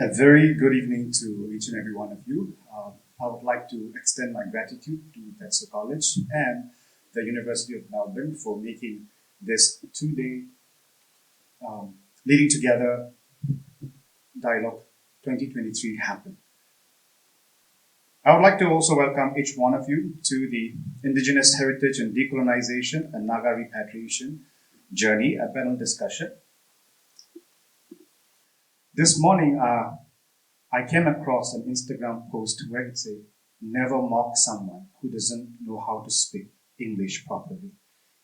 A very good evening to each and every one of you. I would like to extend my gratitude to Tetso College and the University of Melbourne for making this two-day Leading Together Dialogue 2023 happen. I would like to also welcome each one of you to the Indigenous Heritage and Decolonization and Naga Repatriation Journey, a panel discussion. This morning, I came across an Instagram post where it said, "Never mock someone who doesn't know how to speak English properly."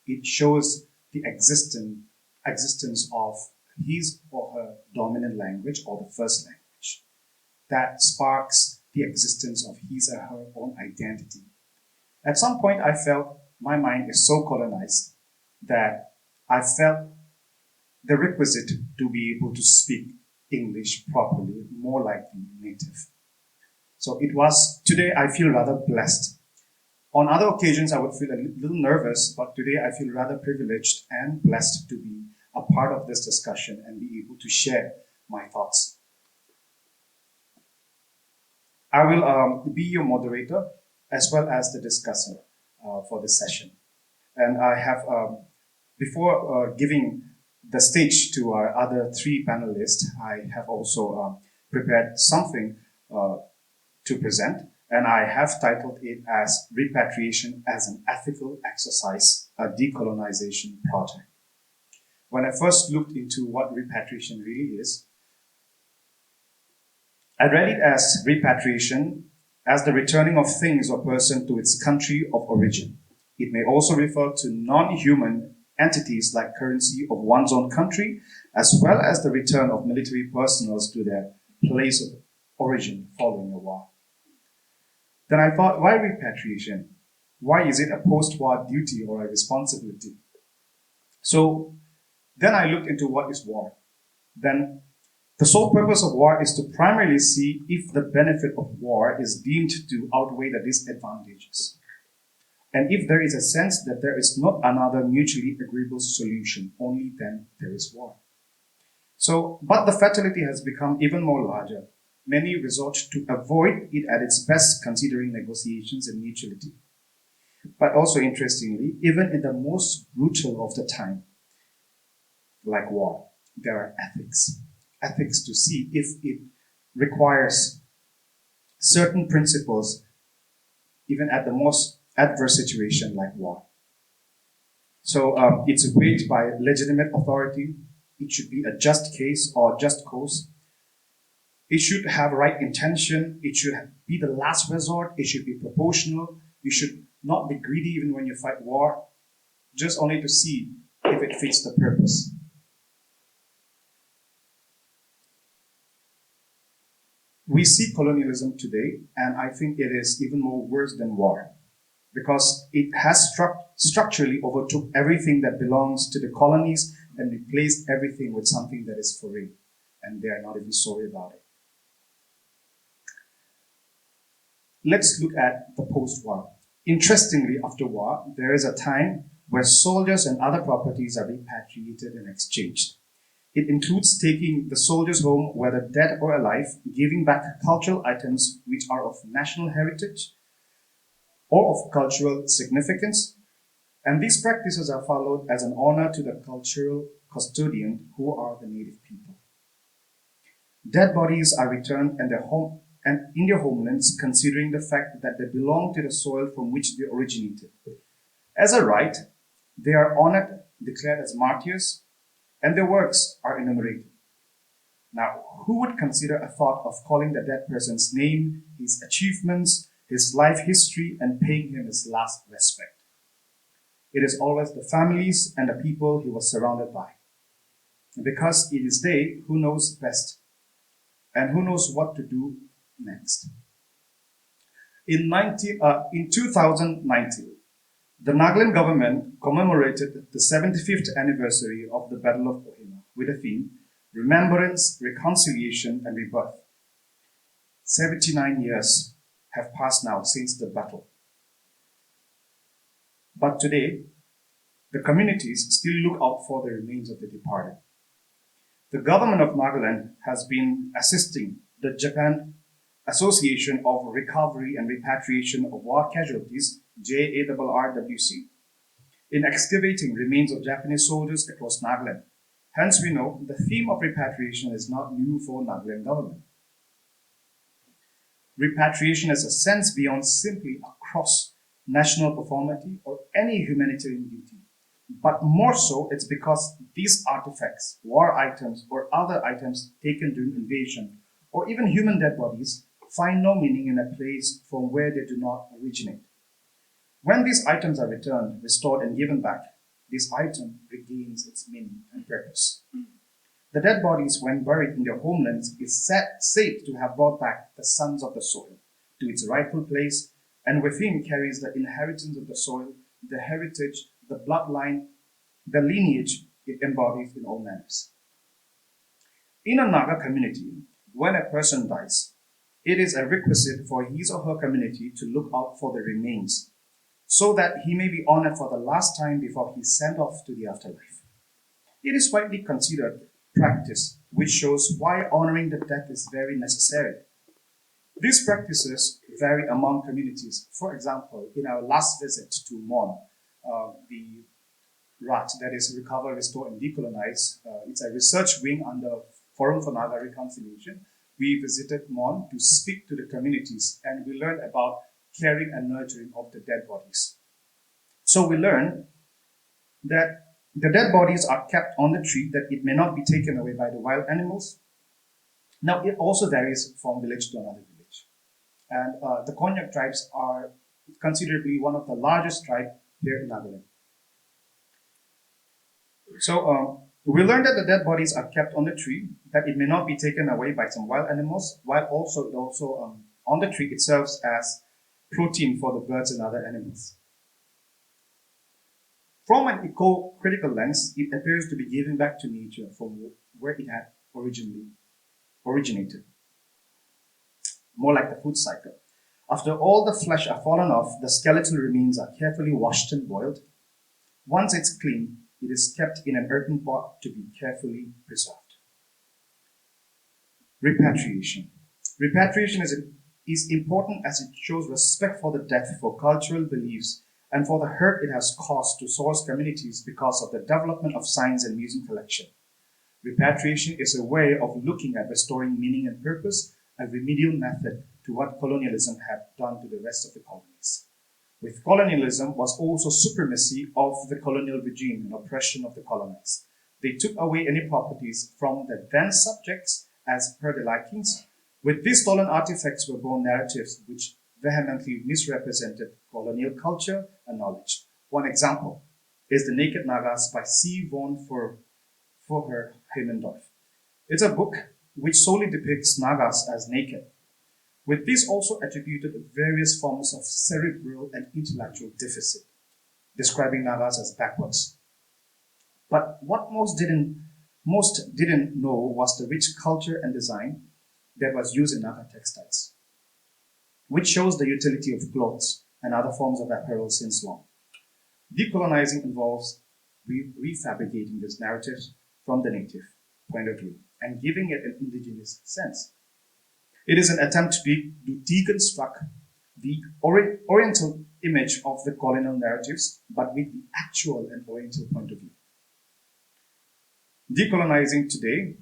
It shows the existence of his or her dominant language or the first language. That sparks the existence of his or her own identity. At some point, I felt my mind is so colonized that I felt the requisite to be able to speak English properly, more like the native. So it was, today I feel rather blessed. On other occasions, I would feel a little nervous, but today I feel rather privileged and blessed to be a part of this discussion and be able to share my thoughts. I will be your moderator as well as the discussor for this session. And I have, before giving the stage to our other three panelists, I have also prepared something to present, and I have titled it as Repatriation as an Ethical Exercise, a Decolonization Project. When I first looked into what repatriation really is, I read it as repatriation as the returning of things or person to its country of origin. It may also refer to non-human entities like currency of one's own country, as well as the return of military personnel to their place of origin following a war. Then I thought, why repatriation? Why is it a post-war duty or a responsibility? So then I looked into what is war. Then the sole purpose of war is to primarily see if the benefit of war is deemed to outweigh the disadvantages. And if there is a sense that there is not another mutually agreeable solution, only then there is war. So, but the fatality has become even more larger. Many resort to avoid it at its best, considering negotiations and mutuality. But also interestingly, even in the most brutal of the time, like war, there are ethics. Ethics to see if it requires certain principles, even at the most adverse situation like war. So it's weighed by legitimate authority. It should be a just case or just cause. It should have right intention. It should be the last resort. It should be proportional. You should not be greedy even when you fight war, just only to see if it fits the purpose. We see colonialism today, and I think it is even more worse than war, because it has structurally overtook everything that belongs to the colonies and replaced everything with something that is foreign, and they are not even sorry about it. Let's look at the post-war. Interestingly, after war, there is a time where soldiers and other properties are repatriated and exchanged. It includes taking the soldiers home, whether dead or alive, giving back cultural items which are of national heritage or of cultural significance, and these practices are followed as an honor to the cultural custodian, who are the native people. Dead bodies are returned in their homelands, considering the fact that they belong to the soil from which they originated. As a right, they are honored, declared as martyrs, and their works are enumerated. Now, who would consider a thought of calling the dead person's name, his achievements, his life history, and paying him his last respect? It is always the families and the people he was surrounded by, because it is they who knows best and who knows what to do next. In 2019, the Nagaland government commemorated the 75th anniversary of the Battle of Kohima with the theme, Remembrance, Reconciliation, and Rebirth. 79 years have passed now since the battle. But today, the communities still look out for the remains of the departed. The government of Nagaland has been assisting the Japan Association of Recovery and Repatriation of War Casualties, JARRWC, in excavating remains of Japanese soldiers across Nagaland. Hence, we know the theme of repatriation is not new for Nagaland government. Repatriation is a sense beyond simply a cross-national conformity or any humanitarian duty. But more so, it's because these artifacts, war items, or other items taken during invasion, or even human dead bodies, find no meaning in a place from where they do not originate. When these items are returned, restored, and given back, this item regains its meaning and purpose. The dead bodies, when buried in their homelands, is said to have brought back the sons of the soil to its rightful place, and within carries the inheritance of the soil, the heritage, the bloodline, the lineage it embodies in all manners. In a Naga community, when a person dies, it is a requisite for his or her community to look out for the remains, so that he may be honored for the last time before he is sent off to the afterlife. It is widely considered practice, which shows why honoring the dead is very necessary. These practices vary among communities. For example, in our last visit to Mon, the RRaD, that is Recover, Restore, and Decolonize, it's a research wing under Forum for Naga Reconciliation. We visited Mon to speak to the communities, and we learned about caring and nurturing of the dead bodies. So we learned that the dead bodies are kept on the tree, that it may not be taken away by the wild animals. Now, it also varies from village to another village. And the Konyak tribes are considerably one of the largest tribes here in Nagaland. So we learned that the dead bodies are kept on the tree, that it may not be taken away by some wild animals, while also on the tree it serves as protein for the birds and other animals. From an eco-critical lens, it appears to be given back to nature from where it had originated. More like the food cycle. After all the flesh are fallen off, the skeletal remains are carefully washed and boiled. Once it's clean, it is kept in an earthen pot to be carefully preserved. Repatriation. Repatriation is important as it shows respect for the death, for cultural beliefs, and for the hurt it has caused to source communities because of the development of science and museum collection. Repatriation is a way of looking at restoring meaning and purpose, a remedial method to what colonialism had done to the rest of the colonies. With colonialism was also supremacy of the colonial regime and oppression of the colonized. They took away any properties from the then subjects as per their likings. With these stolen artifacts were born narratives which vehemently misrepresented colonial culture and knowledge. One example is The Naked Nagas by C. von Vorher Heimendorf. It's a book which solely depicts Nagas as naked. With this also attributed various forms of cerebral and intellectual deficit, describing Nagas as backwards. But what most didn't know was the rich culture and design that was used in Naga textiles, which shows the utility of clothes and other forms of apparel since long. Decolonizing involves refabricating this narrative from the native point of view and giving it an indigenous sense. It is an attempt to deconstruct the Oriental image of the colonial narratives, but with the actual and Oriental point of view. Decolonizing today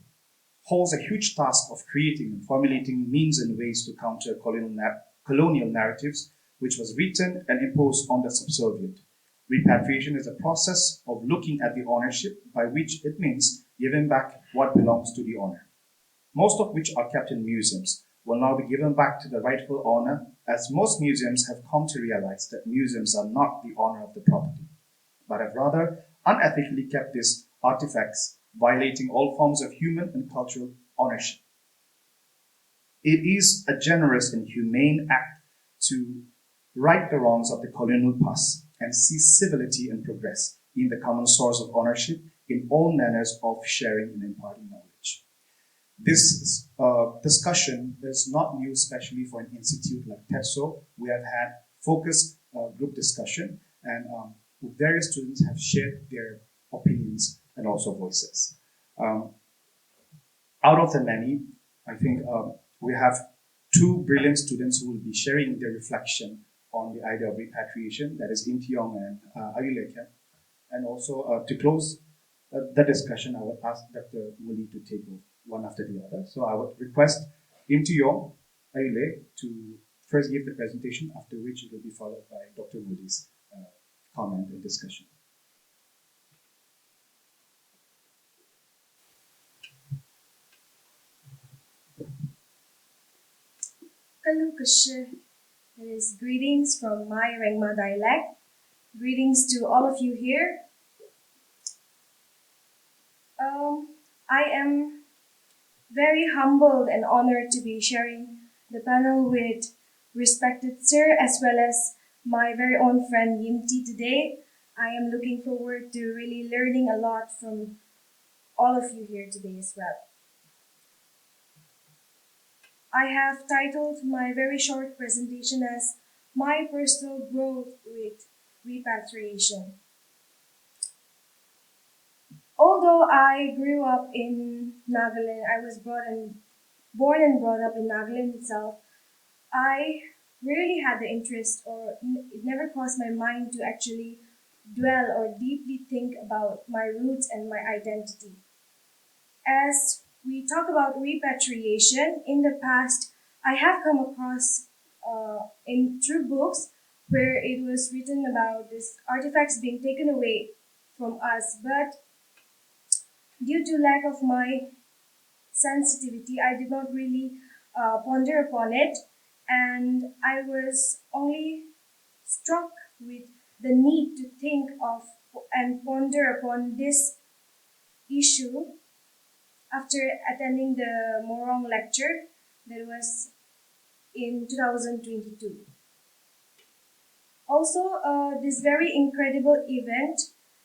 holds a huge task of creating and formulating means and ways to counter colonial narratives, which was written and imposed on the subservient. Repatriation is a process of looking at the ownership, by which it means giving back what belongs to the owner, most of which are kept in museums, will now be given back to the rightful owner, as most museums have come to realize that museums are not the owner of the property, but have rather unethically kept these artifacts, violating all forms of human and cultural ownership. It is a generous and humane act to right the wrongs of the colonial past and see civility and progress in the common source of ownership in all manners of sharing and imparting knowledge. This discussion is not new, especially for an institute like Tetso. We have had focused group discussion, and various students have shared their opinions and also voices. out of the many, I think we have two brilliant students who will be sharing their reflection on the idea of repatriation, that is Yimtiyong and Ahyule. And also to close the discussion, I would ask Dr. Ngully to take one after the other. So I would request Yimtiyong, Ahyule to first give the presentation, after which it will be followed by Dr. Ngully's comment and discussion. Hello, Kashe. That is greetings from my Rengma dialect. Greetings to all of you here. I am very humbled and honored to be sharing the panel with respected sir as well as my very own friend Yimti today. I am looking forward to really learning a lot from all of you here today as well. I have titled my very short presentation as My Personal Growth with Repatriation. Although I grew up in Nagaland, I was born and brought up in Nagaland itself, I rarely had the interest or it never crossed my mind to actually dwell or deeply think about my roots and my identity. As we talk about repatriation, in the past, I have come across in through books where it was written about this artifacts being taken away from us, but due to lack of my sensitivity, I did not really ponder upon it, and I was only struck with the need to think of and ponder upon this issue after attending the Morong lecture that was in 2022. Also, this very incredible event,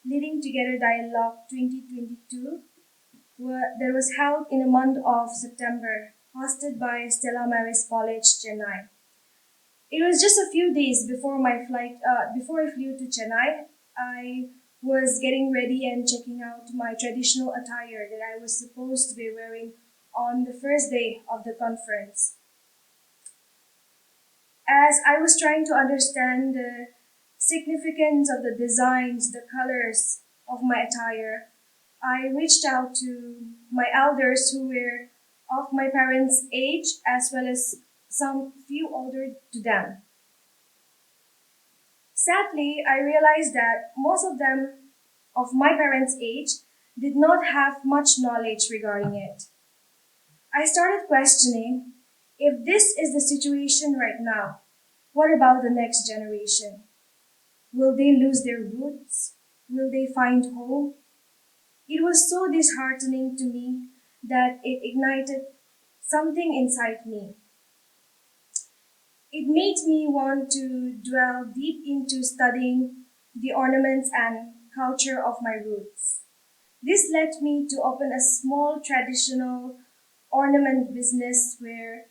Leading Together Dialogue 2022, that was held in the month of September, hosted by Stella Maris College, Chennai. It was just a few days before my flight, before I flew to Chennai. I was getting ready and checking out my traditional attire that I was supposed to be wearing on the first day of the conference. As I was trying to understand the significance of the designs, the colors of my attire, I reached out to my elders who were of my parents' age as well as some few older to them. Sadly, I realized that most of them of my parents' age did not have much knowledge regarding it. I started questioning if this is the situation right now, what about the next generation? Will they lose their roots? Will they find home? It was so disheartening to me that it ignited something inside me. It made me want to dwell deep into studying the ornaments and culture of my roots. This led me to open a small traditional ornament business where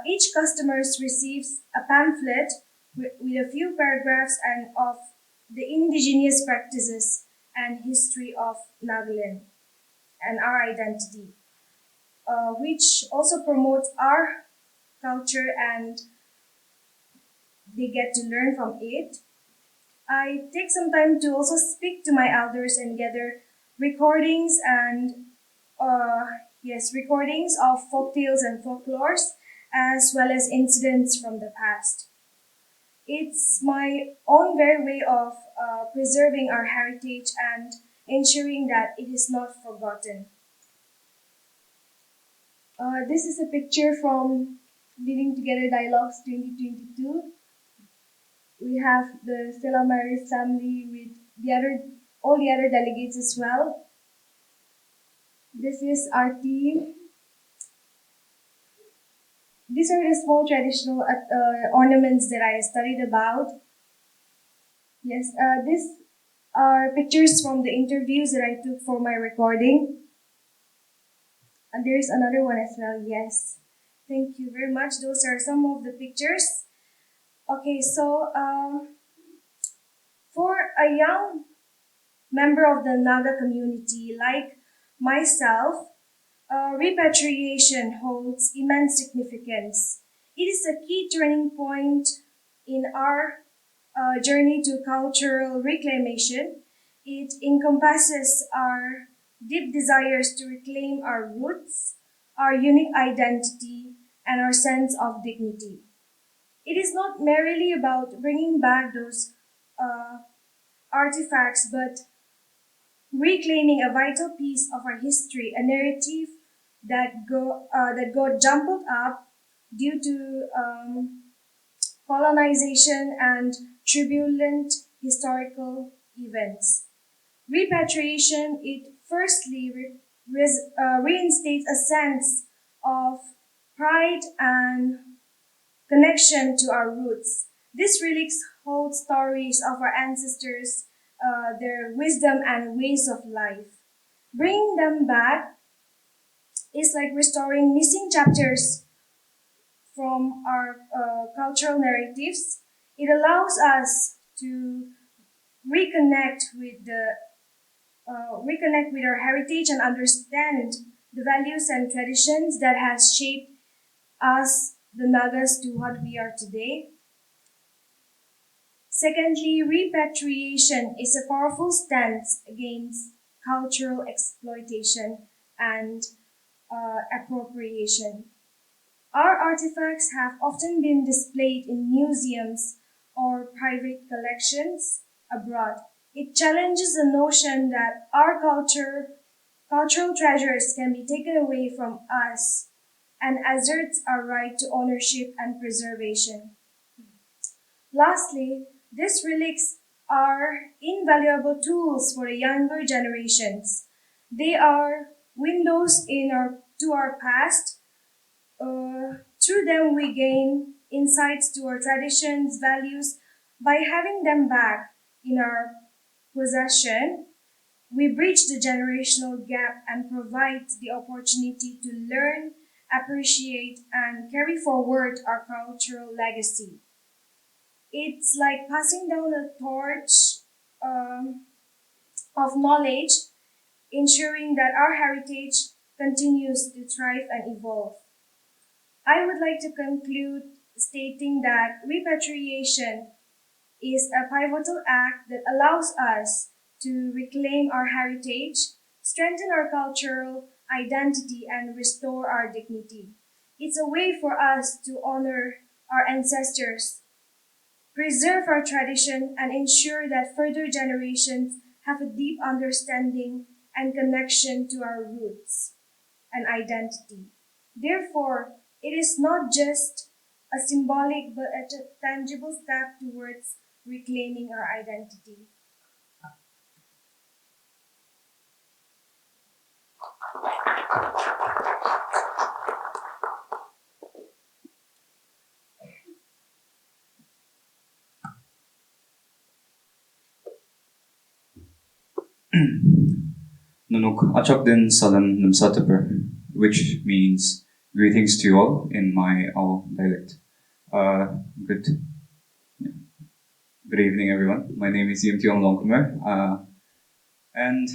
each customer receives a pamphlet with a few paragraphs and of the indigenous practices and history of Nagaland and our identity, which also promotes our culture and they get to learn from it. I take some time to also speak to my elders and gather recordings and uh, recordings of folk tales and folklores as well as incidents from the past. It's my own very way of preserving our heritage and ensuring that it is not forgotten. This is a picture from Living Together Dialogues 2022. We have the Stella Maris family with all the other delegates as well. This is our team. These are the small traditional ornaments that I studied about. Yes, these are pictures from the interviews that I took for my recording. And there's another one as well, yes. Thank you very much. Those are some of the pictures. Okay, so for a young member of the Naga community like myself, repatriation holds immense significance. It is a key turning point in our journey to cultural reclamation. It encompasses our deep desires to reclaim our roots, our unique identity, and our sense of dignity. It is not merely about bringing back those uh, artifacts, but reclaiming a vital piece of our history, a narrative that got jumbled up due to colonization and turbulent historical events. Repatriation, it firstly reinstates a sense of pride and connection to our roots. These relics hold stories of our ancestors, their wisdom and ways of life. Bringing them back is like restoring missing chapters from our cultural narratives. It allows us to reconnect with our heritage and understand the values and traditions that has shaped us, the Nagas, to what we are today. Secondly, repatriation is a powerful stance against cultural exploitation and appropriation. Our artifacts have often been displayed in museums or private collections abroad. It challenges the notion that our cultural treasures can be taken away from us and asserts our right to ownership and preservation. Lastly, these relics are invaluable tools for the younger generations. They are windows to our past. Through them, we gain insights to our traditions, values. By having them back in our possession, we bridge the generational gap and provide the opportunity to learn, appreciate, and carry forward our cultural legacy. It's like passing down a torch um, of knowledge, ensuring that our heritage continues to thrive and evolve. I would like to conclude stating that repatriation is a pivotal act that allows us to reclaim our heritage, strengthen our cultural identity, and restore our dignity. It's a way for us to honor our ancestors, preserve our tradition, and ensure that further generations have a deep understanding and connection to our roots and identity. Therefore, it is not just a symbolic but a tangible step towards reclaiming our identity. Nunuk achak din salam namsataper, which means greetings to you all in my Ao dialect. Uh, good, good evening, everyone. My name is Yimtiyong Longkumer, and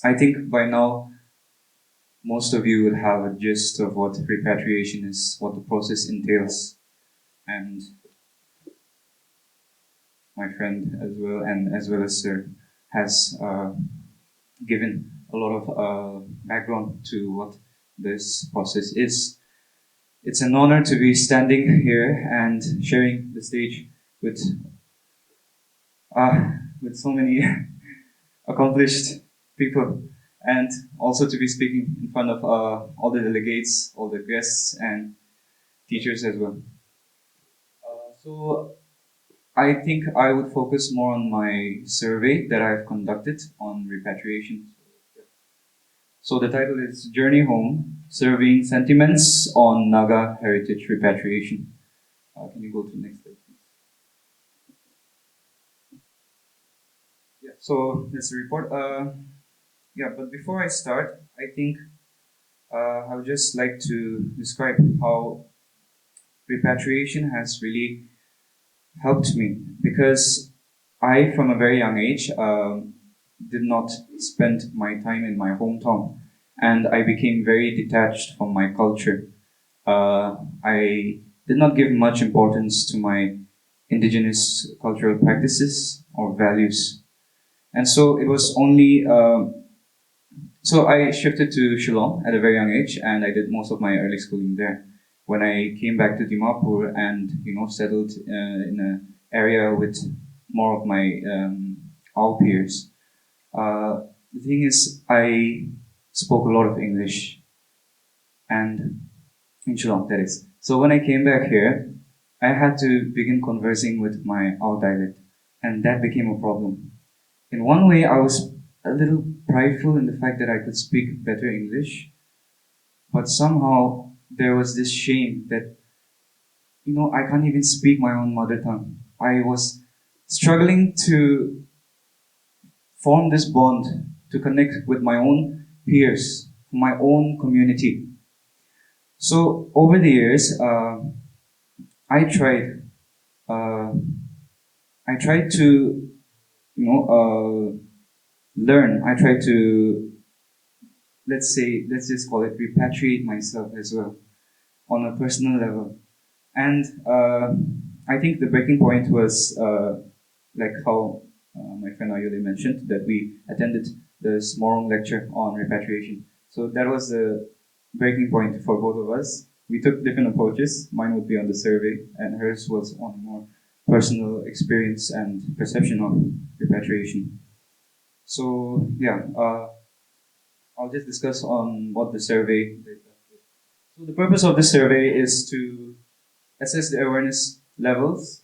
I think by now most of you will have a gist of what repatriation is, what the process entails, and my friend as well, and as well as Sir, has given a lot of background to what this process is. It's an honor to be standing here and sharing the stage with so many accomplished people, and also to be speaking in front of all the delegates, all the guests, and teachers as well. So I think I would focus more on my survey that I've conducted on repatriation. So the title is Journey Home, Surveying Sentiments on Naga Heritage Repatriation. Can you go to the next slide, please? Yeah, so that's the report. Yeah, but before I start, I think I would just like to describe how repatriation has really helped me, because I, from a very young age, did not spend my time in my hometown. and I became very detached from my culture. I did not give much importance to my indigenous cultural practices or values. And so it was only, so I shifted to Shillong at a very young age, and I did most of my early schooling there. When I came back to Dimapur and, settled in an area with more of my our peers, the thing is, I spoke a lot of English, and in Shillong, that is. So when I came back here, I had to begin conversing with my our dialect, and that became a problem. In one way, I was a little prideful in the fact that I could speak better English, but somehow there was this shame that, I can't even speak my own mother tongue. I was struggling to form this bond, to connect with my own peers, my own community. So over the years, I tried, uh, I tried to, learn. I tried to, let's just call it repatriate myself as well on a personal level. And I think the breaking point was like how my friend Ahyule mentioned, that we attended the Smorong lecture on repatriation. So that was the breaking point for both of us. We took different approaches. Mine would be on the survey, and hers was on more personal experience and perception of repatriation. So yeah, I'll just discuss on what the survey did. So the purpose of this survey is to assess the awareness levels,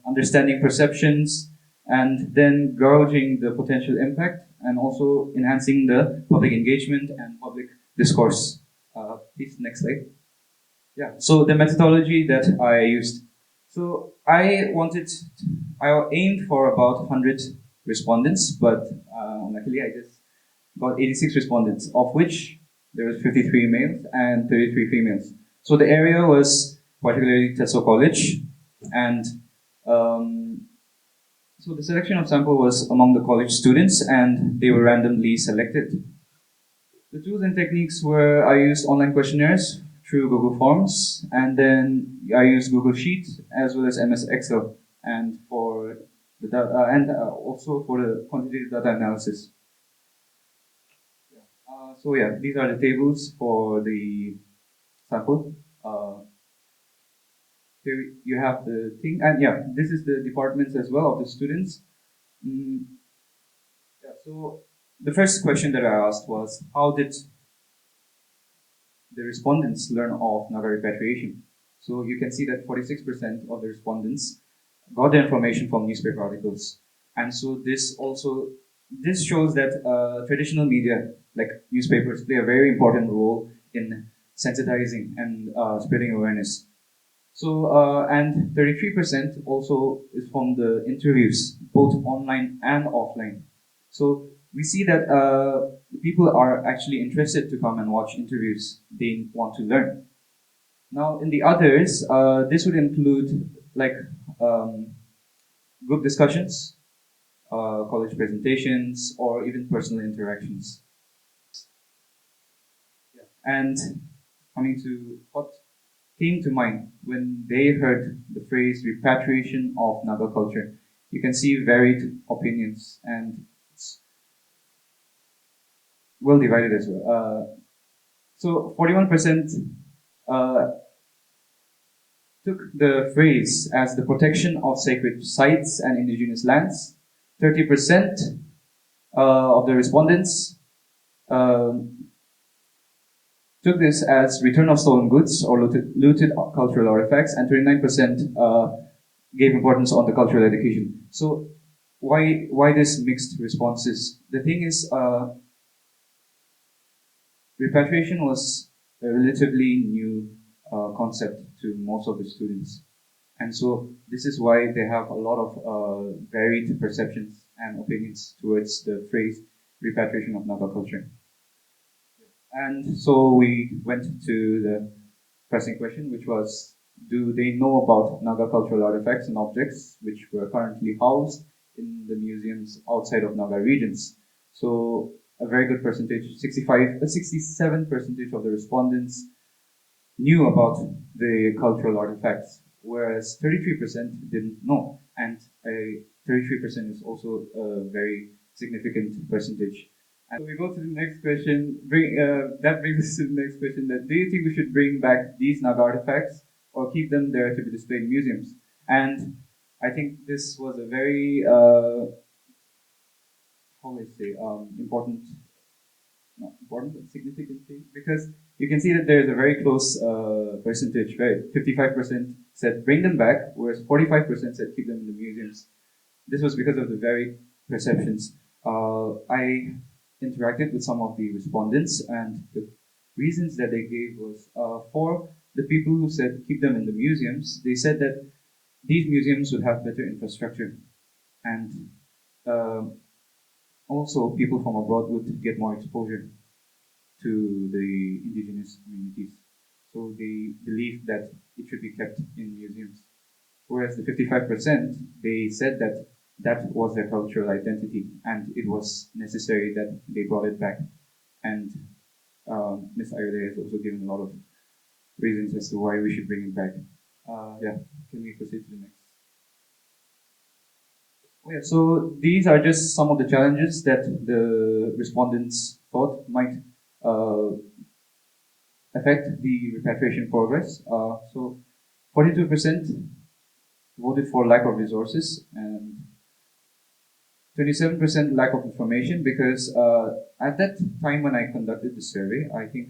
understanding perceptions, and then gauging the potential impact, and also enhancing the public engagement and public discourse. Please, next slide. Yeah. So the methodology that I used. So I aimed for about 100 respondents, but luckily I just got 86 respondents, of which there was 53 males and 33 females. So the area was particularly Tetso College, and um, so the selection of sample was among the college students, and they were randomly selected. The tools and techniques were, I used online questionnaires through Google Forms, and then I used Google Sheet as well as MS Excel, and for the data, and also for the quantitative data analysis. So yeah, these are the tables for the sample. Here you have the thing, and yeah, this is the departments as well of the students. Mm, yeah, so the first question that I asked was, how did the respondents learn of Naga repatriation? So you can see that 46% of the respondents got the information from newspaper articles. And so this shows that traditional media, like newspapers, play a very important role in sensitizing and spreading awareness. So, and 33% also is from the interviews, both online and offline. So we see that people are actually interested to come and watch interviews. They want to learn. Now, in the others, this would include like um, group discussions, college presentations, or even personal interactions. Yeah. And coming to what came to mind when they heard the phrase repatriation of Naga culture. You can see varied opinions, and it's well divided as well. So 41% uh, took the phrase as the protection of sacred sites and indigenous lands. 30% of the respondents um, took this as return of stolen goods or looted cultural artifacts, and 39% gave importance on the cultural education. So why this mixed responses? The thing is, repatriation was a relatively new concept to most of the students, and so this is why they have a lot of varied perceptions and opinions towards the phrase repatriation of Naga culture. And so we went to the pressing question, which was, do they know about Naga cultural artifacts and objects which were currently housed in the museums outside of Naga regions? So a very good percentage, 67% of the respondents knew about the cultural artifacts, whereas 33% didn't know, and 33% is also a very significant percentage. And so we go to the next question. That brings us to the next question: that do you think we should bring back these Naga artifacts or keep them there to be displayed in museums? And I think this was a very how do I say important, not important, but significant thing, because you can see that there is a very close percentage, right? 55% said bring them back, whereas 45% said keep them in the museums. This was because of the very perceptions. I interacted with some of the respondents, and the reasons that they gave was for the people who said keep them in the museums, they said that these museums would have better infrastructure, and also people from abroad would get more exposure to the indigenous communities. So they believed that it should be kept in museums. Whereas the 55%, they said that that was their cultural identity and it was necessary that they brought it back. And Ms. Ahyule has also given a lot of reasons as to why we should bring it back. Yeah, can we proceed to the next? Oh, yeah, so these are just some of the challenges that the respondents thought might affect the repatriation progress. So 42% voted for lack of resources and 27% lack of information, because at that time when I conducted the survey, I think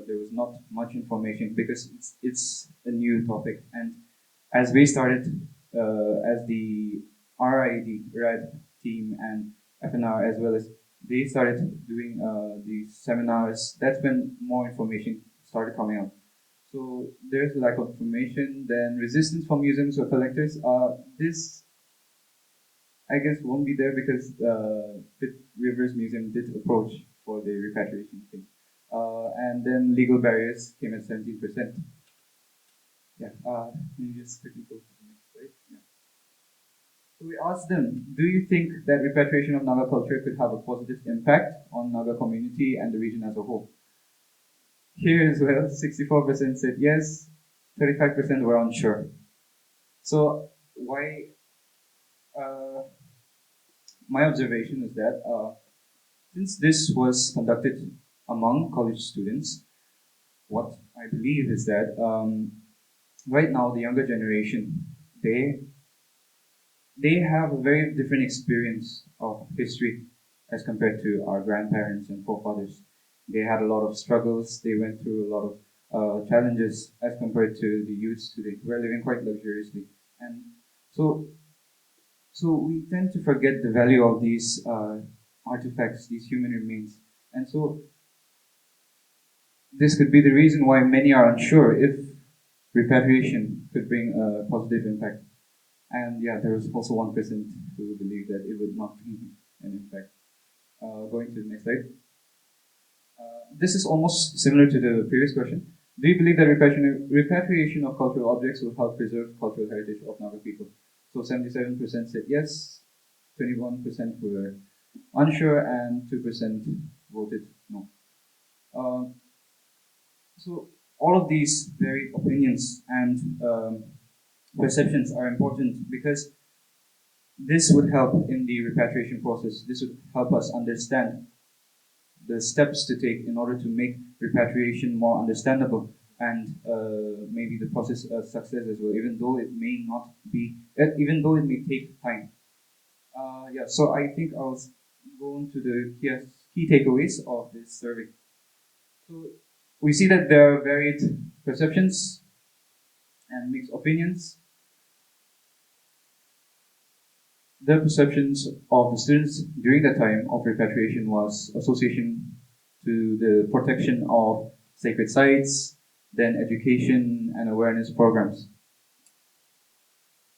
there was not much information because it's a new topic. And as we started, as the RRaD team and FNR, as well as they started doing these seminars, that's when more information started coming out. So there's a lack of information, then resistance from museums or collectors. This, I guess, won't be there because Pitt Rivers Museum did approach for the repatriation thing. And then legal barriers came at 17%. Yeah, can you just quickly go to the next slide? Yeah. So we asked them, do you think that repatriation of Naga culture could have a positive impact on Naga community and the region as a whole? Here as well, 64% said yes, 35% were unsure. So why? My observation is that since this was conducted among college students, what I believe is that right now the younger generation, they have a very different experience of history as compared to our grandparents and forefathers. They had a lot of struggles, they went through a lot of challenges as compared to the youths today, who are living quite luxuriously. And so we tend to forget the value of these artifacts, these human remains. And so this could be the reason why many are unsure if repatriation could bring a positive impact. And yeah, there was also 1% who believed that it would not bring an impact. Going to the next slide. This is almost similar to the previous question. Do you believe that repatriation of cultural objects will help preserve cultural heritage of Naga people? So 77% said yes, 21% were unsure, and 2% voted no. So all of these varied opinions and perceptions are important because this would help in the repatriation process. This would help us understand the steps to take in order to make repatriation more understandable and maybe the process a success as well, even though it may not be, even though it may take time. Yeah, so I think I'll go on to the key takeaways of this survey. So we see that there are varied perceptions and mixed opinions. The perceptions of the students during the time of repatriation was association to the protection of sacred sites, then education and awareness programs.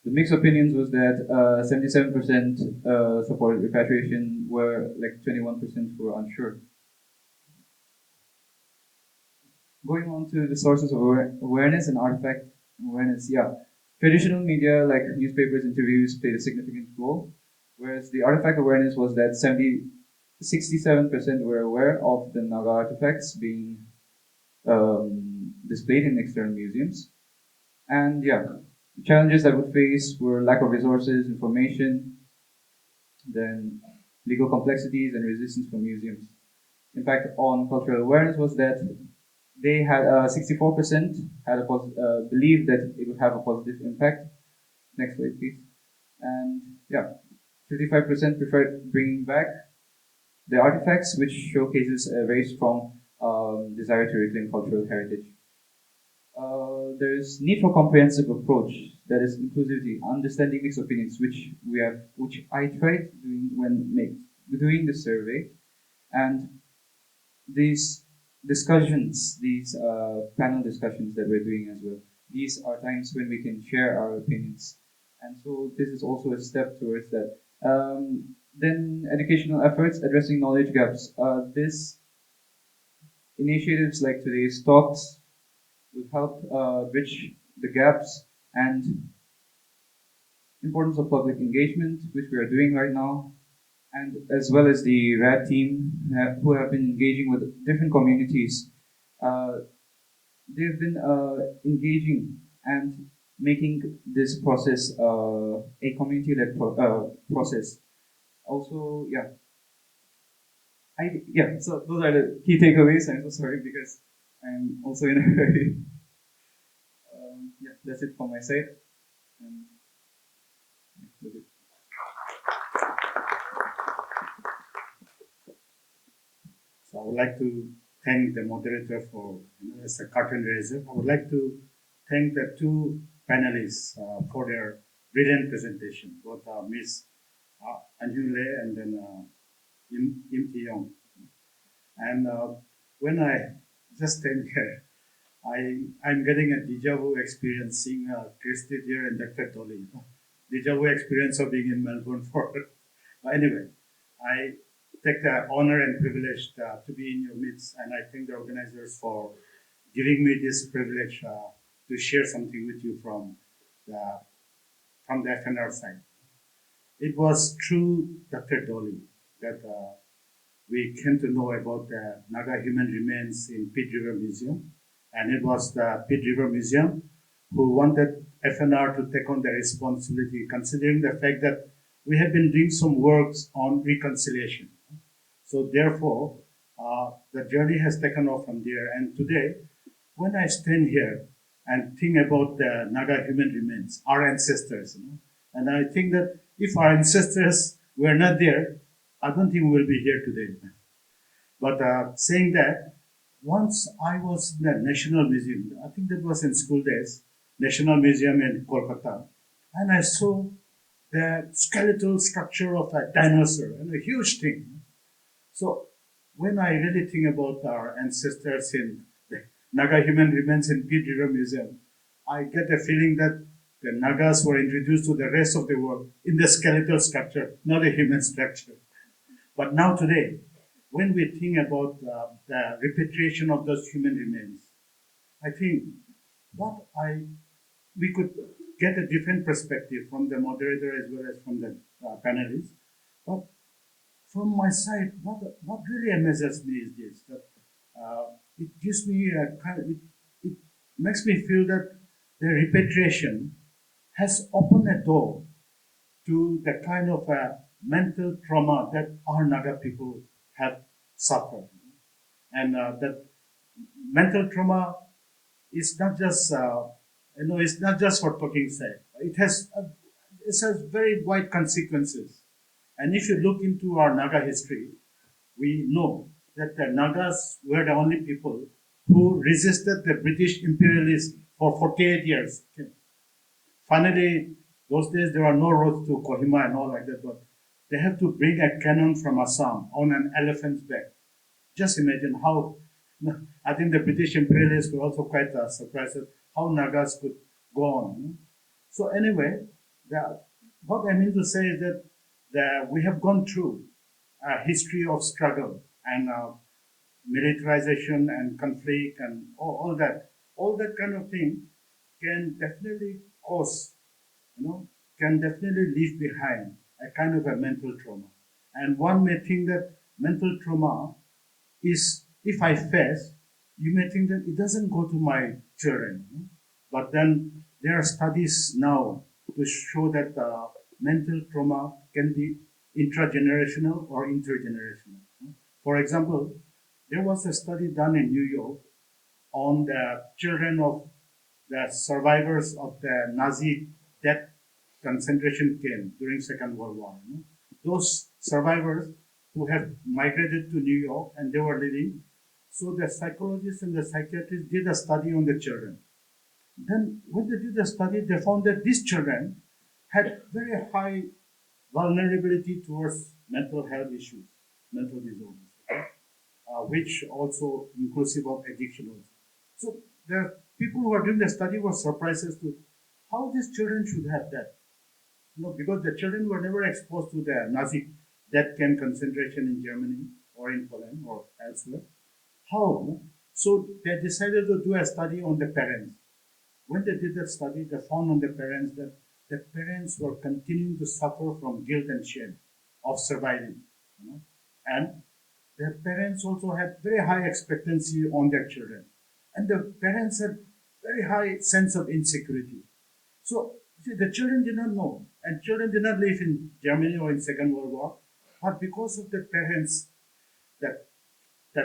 The mixed opinions was that 77% supported repatriation, where like 21% were unsure. Going on to the sources of awareness and artifact awareness, yeah. Traditional media like newspapers, interviews played a significant role, whereas the artifact awareness was that 67% were aware of the Naga artifacts being displayed in external museums. And yeah, the challenges that would face were lack of resources, information, then legal complexities and resistance from museums. Impact on cultural awareness was that they had 64% had believed that it would have a positive impact. Next slide, please. And yeah, 55% preferred bringing back the artifacts, which showcases a very strong desire to reclaim cultural heritage. There is need for comprehensive approach, that is inclusivity, understanding mixed opinions, which I tried doing doing the survey, and these discussions, these panel discussions that we're doing as well. These are times when we can share our opinions, and so this is also a step towards that. Then educational efforts addressing knowledge gaps. This initiatives like today's talks will help bridge the gaps, and importance of public engagement, which we are doing right now, and as well as the RRaD team who have been engaging with different communities. They've been engaging and making this process a community-led process. Also, so those are the key takeaways. I'm so sorry because I'm also in a hurry. That's it from my side. That's it. So I would like to thank the moderator for, as a curtain raiser. I would like to thank the two panelists for their brilliant presentation, both Ms. Ahyule and then Yimtiyong. And when I just stand here, I'm getting a deja vu experience seeing Christy here and Dr. Dolly. Deja vu experience of being in Melbourne for. But anyway, I take the honor and privilege to be in your midst, and I thank the organizers for giving me this privilege to share something with you from the FNR side. It was through Dr. Dolly that we came to know about the Naga human remains in Pitt River Museum, and it was the Pitt River Museum who wanted FNR to take on the responsibility, considering the fact that we have been doing some works on reconciliation. So therefore, the journey has taken off from there. And today, when I stand here and think about the Naga human remains, our ancestors, and I think that if our ancestors were not there, I don't think we will be here today. But saying that, once I was in the National Museum, I think that was in school days, National Museum in Kolkata, and I saw the skeletal structure of a dinosaur, and a huge thing. So when I really think about our ancestors in the Naga human remains in Pitt River Museum, I get a feeling that the Nagas were introduced to the rest of the world in the skeletal structure, not a human structure. But now today, when we think about the repatriation of those human remains, I think we could get a different perspective from the moderator as well as from the panelists. But from my side, what really amazes me is this, that it gives me it makes me feel that the repatriation has opened a door to the kind of mental trauma that our Naga people have suffered. And that mental trauma is not just, it's not just for talking sake. It has very wide consequences. And if you look into our Naga history, we know that the Nagas were the only people who resisted the British imperialists for 48 years. Finally, those days there were no roads to Kohima and all like that, but they have to bring a cannon from Assam on an elephant's back. Just imagine how, I think the British imperialists were also quite surprised at how Nagas could go on. So anyway, what I mean to say is that we have gone through a history of struggle and militarization and conflict and all that kind of thing can definitely cause, can definitely leave behind a kind of a mental trauma. And one may think that mental trauma is, if I face, you may think that it doesn't go to my children. But then there are studies now to show that mental trauma can be intragenerational or intergenerational. For example, there was a study done in New York on the children of the survivors of the Nazi death concentration camp during Second World War. Those survivors who had migrated to New York and they were living. So the psychologists and the psychiatrists did a study on the children. Then when they did the study, they found that these children had very high vulnerability towards mental health issues, mental disorders, okay? Which also inclusive of addiction also. So the people who are doing the study were surprised as to how these children should have that. Because the children were never exposed to the Nazi death camp concentration in Germany or in Poland or elsewhere. How? So they decided to do a study on the parents. When they did that study, they found on the parents that the parents were continuing to suffer from guilt and shame of surviving. And their parents also had very high expectancy on their children. And the parents had very high sense of insecurity. So see, the children did not know, and children did not live in Germany or in Second World War, but because of the parents, that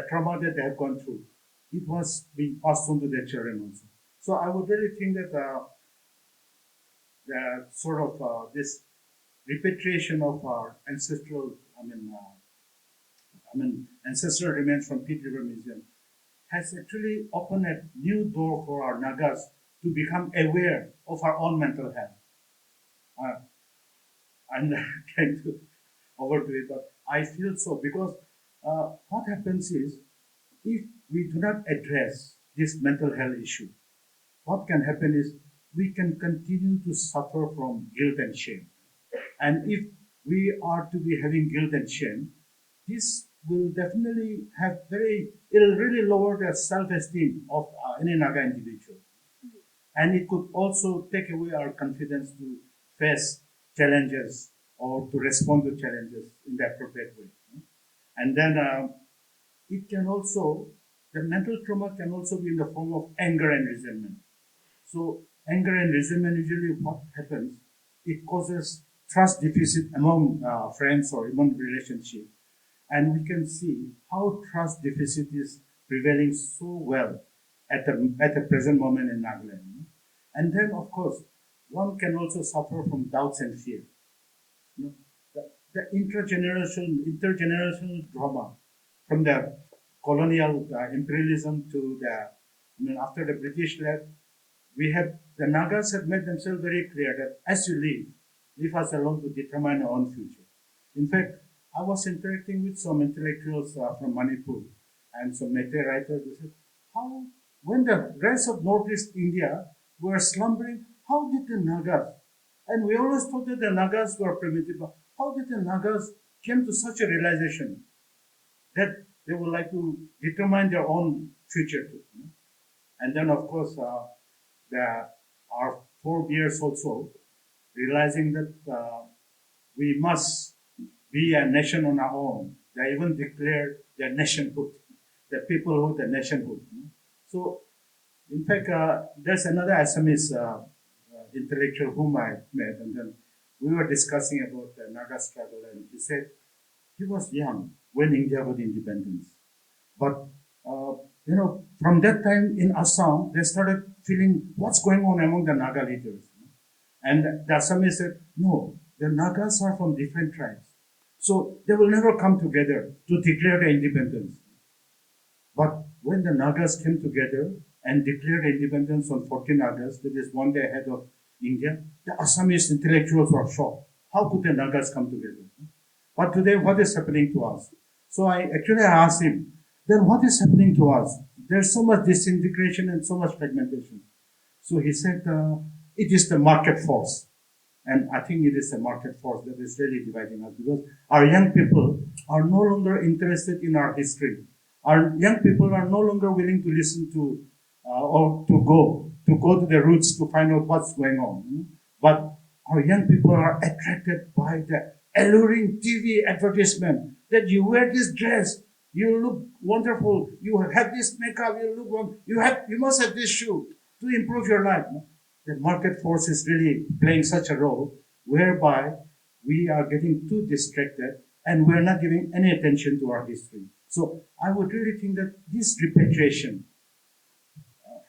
trauma that they have gone through, it was being passed on to their children also. So I would really think that the sort of this repatriation of our ancestral, ancestral remains from Pit River Museum has actually opened a new door for our Nagas to become aware of our own mental health. I'm trying to overdo it, but I feel so because what happens is, if we do not address this mental health issue, what can happen is we can continue to suffer from guilt and shame. And if we are to be having guilt and shame, this will definitely have it'll really lower the self-esteem of any Naga individual. And it could also take away our confidence to face challenges or to respond to challenges in the appropriate way. And then it can also, the mental trauma can also be in the form of anger and resentment. So anger and resentment, usually what happens, it causes trust deficit among friends or among relationships. And we can see how trust deficit is prevailing so well at the present moment in Nagaland. And then, of course, one can also suffer from doubts and fear. The intergenerational trauma from the colonial imperialism to after the British left, the Nagas have made themselves very clear that as you leave us alone to determine our own future. In fact, I was interacting with some intellectuals from Manipur and some Meitei writers. They said, when the rest of Northeast India were slumbering, how did the Nagas, and we always thought that the Nagas were primitive, but how did the Nagas came to such a realization that they would like to determine their own future too? And then, of course, our forebears also realizing that we must be a nation on our own. They even declared their nationhood, the peoplehood, the nationhood. So, in fact, there's another Assamese intellectual whom I met, and then we were discussing about the Naga struggle, and he said he was young when India got independence. But, from that time in Assam, they started feeling what's going on among the Naga leaders. And the Assamese said, no, the Nagas are from different tribes. So they will never come together to declare their independence. But when the Nagas came together and declared independence on 14 August, that is one day ahead of India, the Assamese intellectuals were shocked. How could the Nagas come together? But today, what is happening to us? So I asked him, then what is happening to us? There's so much disintegration and so much fragmentation. So he said, it is the market force. And I think it is a market force that is really dividing us, because our young people are no longer interested in our history. Our young people are no longer willing to listen to or to go to the roots to find out what's going on. But our young people are attracted by the alluring TV advertisement that you wear this dress, you look wonderful, you have this makeup, you look wrong, you must have this shoe to improve your life. No? The market force is really playing such a role whereby we are getting too distracted and we're not giving any attention to our history. So I would really think that this repatriation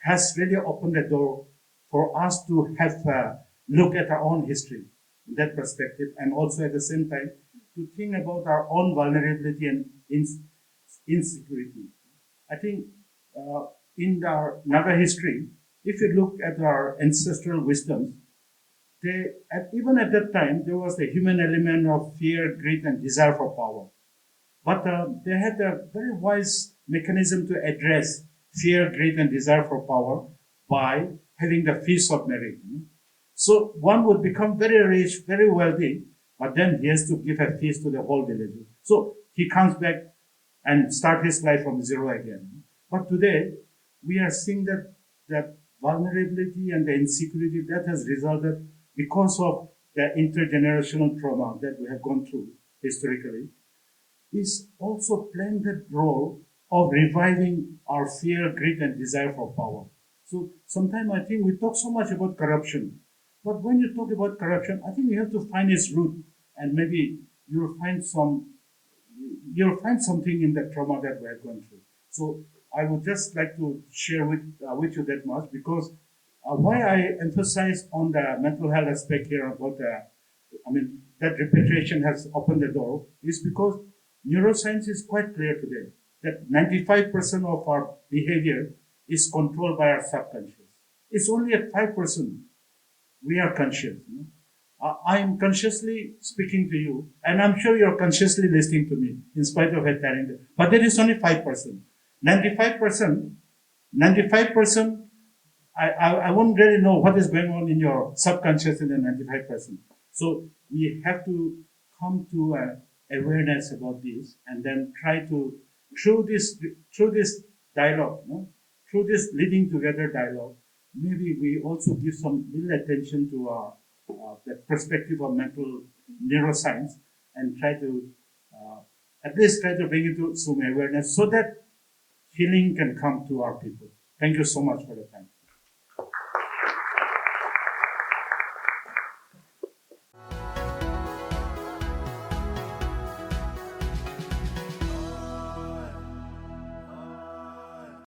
has really opened the door for us to have a look at our own history in that perspective, and also at the same time to think about our own vulnerability and insecurity. I think in our Naga history, if you look at our ancestral wisdoms, even at that time, there was the human element of fear, greed, and desire for power. But they had a very wise mechanism to address fear, greed, and desire for power by having the feast of merit. So one would become very rich, very wealthy, but then he has to give a feast to the whole village. So he comes back and start his life from zero again. But today, we are seeing that vulnerability and the insecurity that has resulted because of the intergenerational trauma that we have gone through historically, is also playing that role of reviving our fear, greed, and desire for power. So sometimes I think we talk so much about corruption, but when you talk about corruption, I think you have to find its root, and maybe you'll find something in the trauma that we have gone through. So I would just like to share with you that much, because why I emphasize on the mental health aspect here about that repatriation has opened the door is because neuroscience is quite clear today that 95% of our behavior is controlled by our subconscious. It's only at 5% we are conscious. I am consciously speaking to you, and I'm sure you're consciously listening to me, in spite of a talent. But there is only 5%. 95%, I won't really know what is going on in your subconscious in the 95%. So we have to come to awareness about this, and then try to, through this dialogue, through this living together dialogue, maybe we also give some little attention to the perspective of mental neuroscience, and try to at least try to bring it to some awareness so that healing can come to our people. Thank you so much for the time.